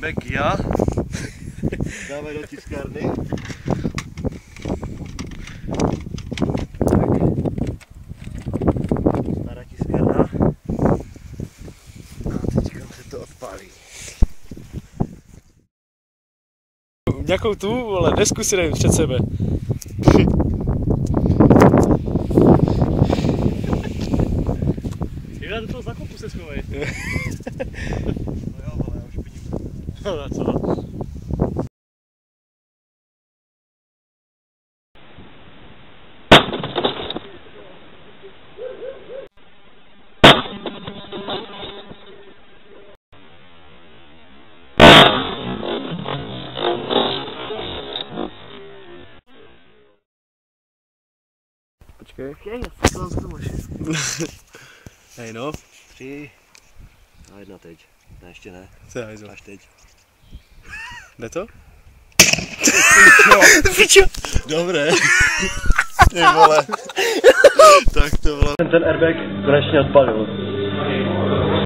airbag já. Dáme do tiskárny. Stará tiskárna. A teďka se to odpálí. Nějakou tu, vole, desku si dej před sebe. Já do toho zakopu se schovej. No jo, ale já už vidím. No na co? Počkej. Počkej, já se vám to máš. Hej no. 3 a 1 teď. Ne, ještě ne. Co je hajzl? Až teď. Jde to? Pičo! Dobré. Ty vole. Tak to bylo. Ten airbag konečně odpalil.